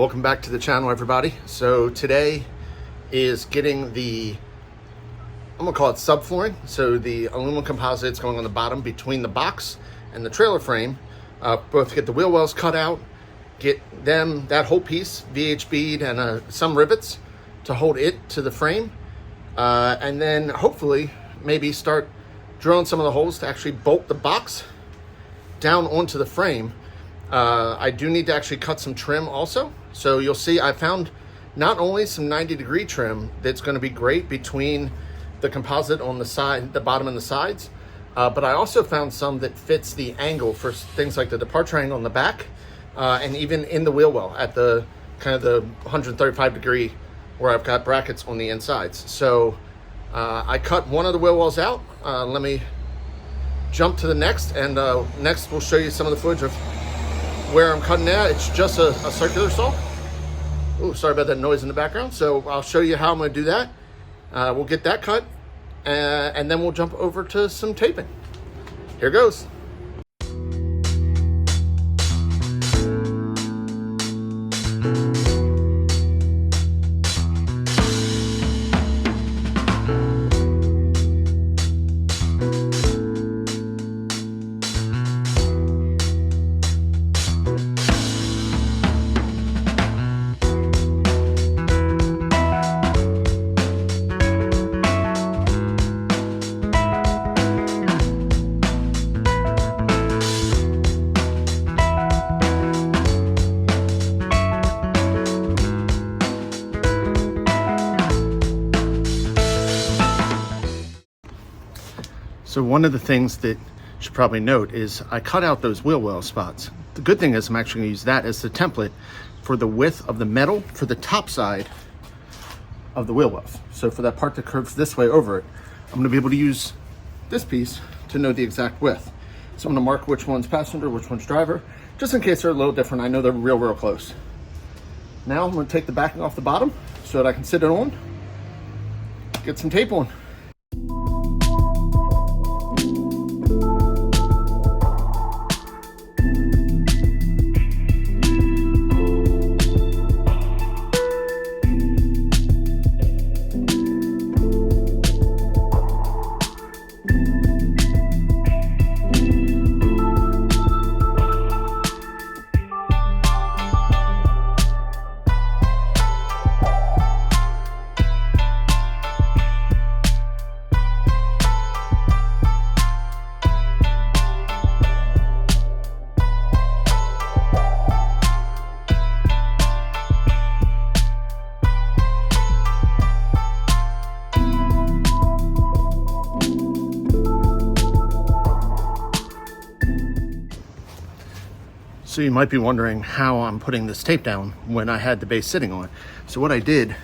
Welcome back to the channel, everybody. So today is getting the, I'm gonna call it subflooring. So the aluminum composites going on the bottom between the box and the trailer frame, both get the wheel wells cut out, get them, that whole piece, VHB'd and some rivets to hold it to the frame. And then hopefully maybe start drilling some of the holes to actually bolt the box down onto the frame. I do need to actually cut some trim also. So you'll see I found not only some 90-degree trim that's going to be great between the composite on the side, the bottom and the sides, but I also found some that fits the angle for things like the departure angle on the back, and even in the wheel well at the kind of the 135-degree where I've got brackets on the insides. So I cut one of the wheel wells out. Let me jump to the next, and next we'll show you some of the footage of where I'm cutting at. It's just a circular saw. Oh, sorry about that noise in the background. So I'll show you how I'm gonna do that. We'll get that cut, and then we'll jump over to some taping. Here goes. So one of the things that you should probably note is I cut out those wheel well spots. The good thing is I'm actually gonna use that as the template for the width of the metal for the top side of the wheel wells. So for that part that curves this way over it, I'm gonna be able to use this piece to know the exact width. So I'm gonna mark which one's passenger, which one's driver, just in case they're a little different. I know they're real close. Now I'm gonna take the backing off the bottom so that I can sit it on, get some tape on. So you might be wondering how I'm putting this tape down when I had the base sitting on. So what I did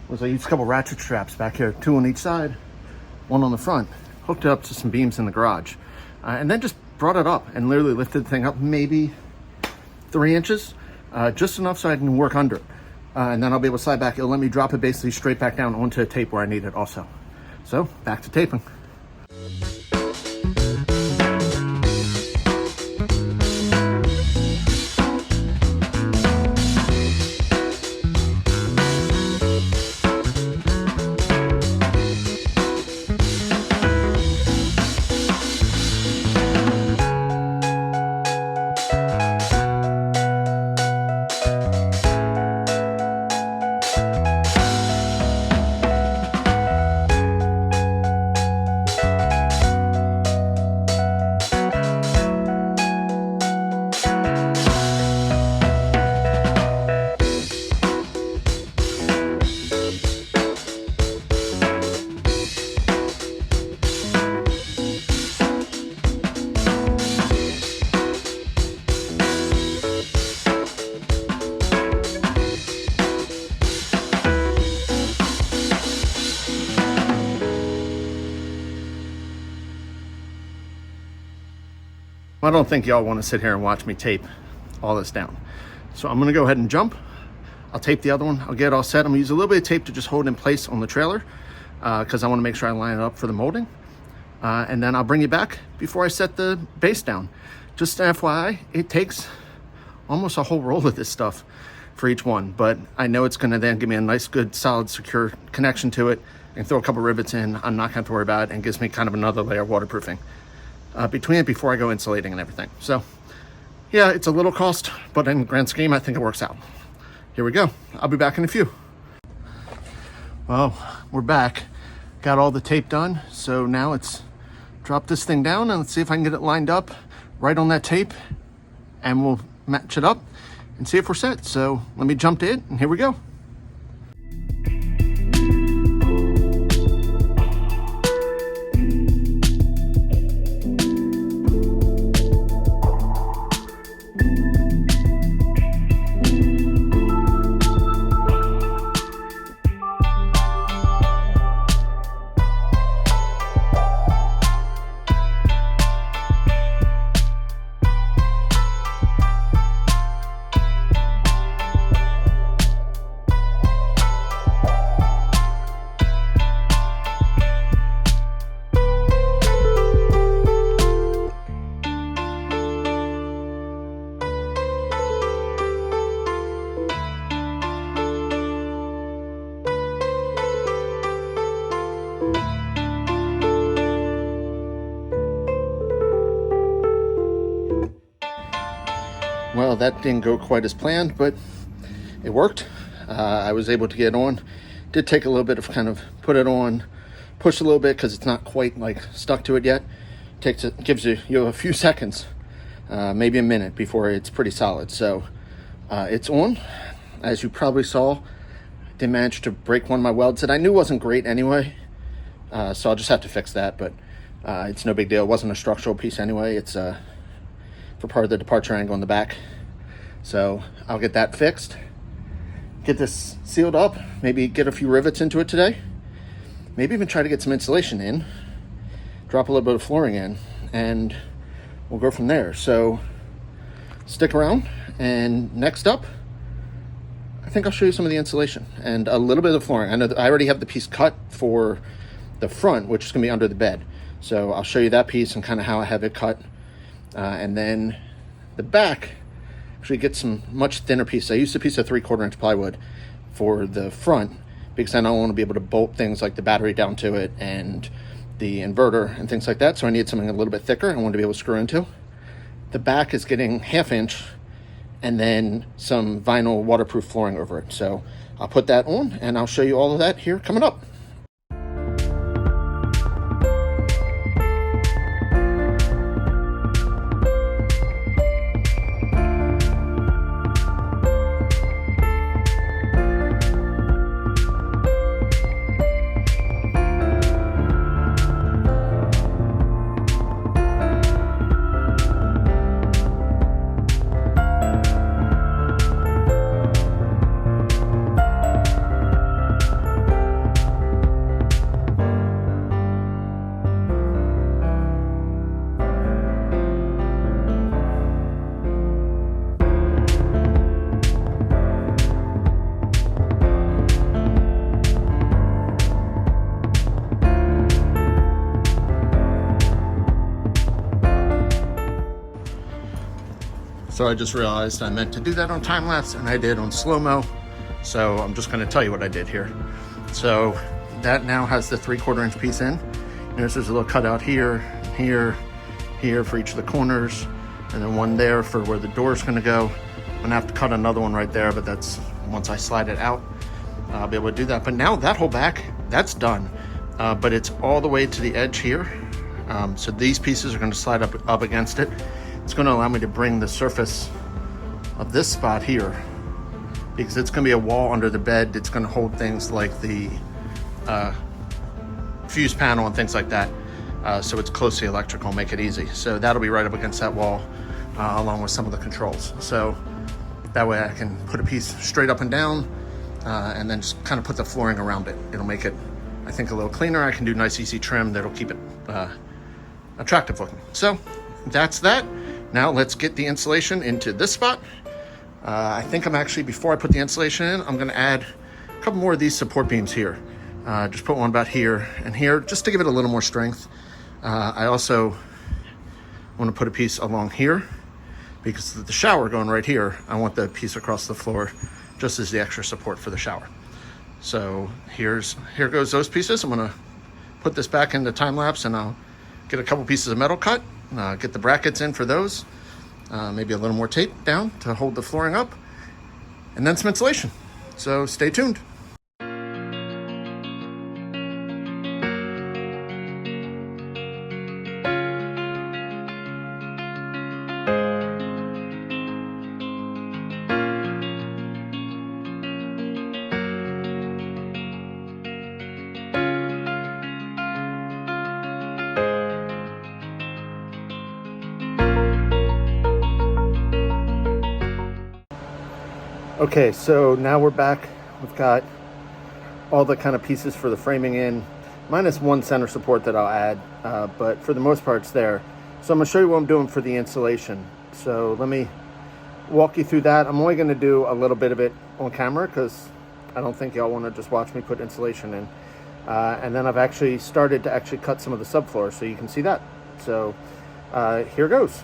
was I used a couple ratchet straps back here, 2 on each side, 1 on the front, hooked it up to some beams in the garage, and then just brought it up and literally lifted the thing up maybe 3 inches, just enough so I can work under it. And then I'll be able to slide back. It'll let me drop it basically straight back down onto a tape where I need it also. So back to taping. I don't think y'all want to sit here and watch me tape all this down. So I'm going to go ahead and jump. I'll tape the other one. I'll get it all set. I'm going to use a little bit of tape to just hold it in place on the trailer because I want to make sure I line it up for the molding. And then I'll bring you back before I set the base down. Just an FYI, it takes almost a whole roll of this stuff for each one, but I know it's gonna then give me a nice, good, solid, secure connection to it. I can throw a couple rivets in. I'm not gonna have to worry about it, and gives me kind of another layer of waterproofing between it before I go insulating and everything. So yeah, it's a little cost, but in the grand scheme, I think it works out. Here we go. I'll be back in a few. Well, we're back. Got all the tape done. So now let's drop this thing down and let's see if I can get it lined up right on that tape, and we'll match it up and see if we're set. So let me jump to it, and here we go. Well, that didn't go quite as planned, but it worked. I was able to get on. Did take a little bit of kind of put it on, push a little bit because it's not quite like stuck to it yet. Gives you a few seconds, maybe a minute before it's pretty solid. So it's on. As you probably saw, did manage to break one of my welds that I knew wasn't great anyway. So I'll just have to fix that, but it's no big deal. It wasn't a structural piece anyway. It's for part of the departure angle in the back. So I'll get that fixed, get this sealed up, maybe get a few rivets into it today, maybe even try to get some insulation in, drop a little bit of flooring in, and we'll go from there. So stick around, and next up, I think I'll show you some of the insulation and a little bit of flooring. I know that I already have the piece cut for the front, which is gonna be under the bed. So I'll show you that piece and kind of how I have it cut. And then the back, actually get some much thinner piece. I used a piece of 3/4 inch plywood for the front because I don't want to be able to bolt things like the battery down to it and the inverter and things like that. So I need something a little bit thicker. I want to be able to screw into. The back is getting 1/2 inch and then some vinyl waterproof flooring over it. So I'll put that on and I'll show you all of that here coming up. So I just realized I meant to do that on time lapse and I did on slow-mo. So I'm just gonna tell you what I did here. So that now has the 3/4 inch piece in. There's a little cutout here, here, here for each of the corners, and then one there for where the door is gonna go. I'm gonna have to cut another one right there, but that's once I slide it out, I'll be able to do that. But now that whole back, that's done. But it's all the way to the edge here. So these pieces are gonna slide up against it. It's going to allow me to bring the surface of this spot here because it's going to be a wall under the bed. It's going to hold things like the fuse panel and things like that. So it's close to the electrical, make it easy. So that'll be right up against that wall along with some of the controls. So that way I can put a piece straight up and down and then just kind of put the flooring around it. It'll make it, I think, a little cleaner. I can do nice easy trim that'll keep it attractive looking. So that's that. Now let's get the insulation into this spot. I think I'm actually, before I put the insulation in, I'm gonna add a couple more of these support beams here. Just put one about here and here, just to give it a little more strength. I also wanna put a piece along here because the shower going right here, I want the piece across the floor just as the extra support for the shower. So here goes those pieces. I'm gonna put this back into time lapse, and I'll get a couple pieces of metal cut, get the brackets in for those, maybe a little more tape down to hold the flooring up, and then some insulation. So stay tuned. Okay, so now we're back. We've got all the kind of pieces for the framing in, minus one center support that I'll add, but for the most part it's there. So I'm gonna show you what I'm doing for the insulation. So let me walk you through that. I'm only gonna do a little bit of it on camera because I don't think y'all wanna just watch me put insulation in. And then I've actually started to cut some of the subfloor so you can see that. So here goes.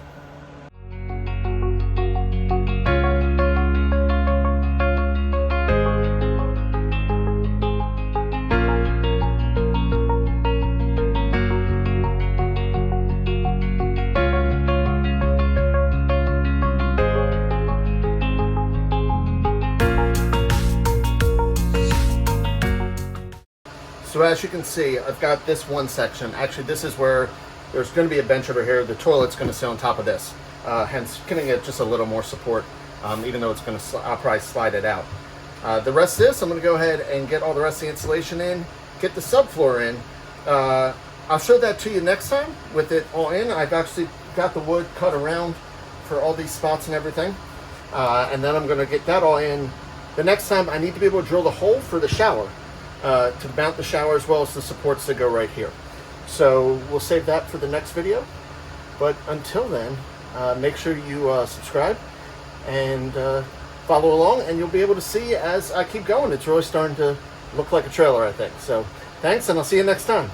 So as you can see, I've got this one section. Actually, this is where there's going to be a bench over here. The toilet's going to sit on top of this, hence giving it just a little more support, even though it's going to, I'll probably slide it out. The rest of this, I'm going to go ahead and get all the rest of the insulation in, get the subfloor in. I'll show that to you next time with it all in. I've actually got the wood cut around for all these spots and everything. And then I'm going to get that all in. The next time I need to be able to drill the hole for the shower. To mount the shower as well as the supports that go right here. So we'll save that for the next video. But until then, make sure you subscribe and follow along, and you'll be able to see as I keep going. It's really starting to look like a trailer, I think. So thanks, and I'll see you next time.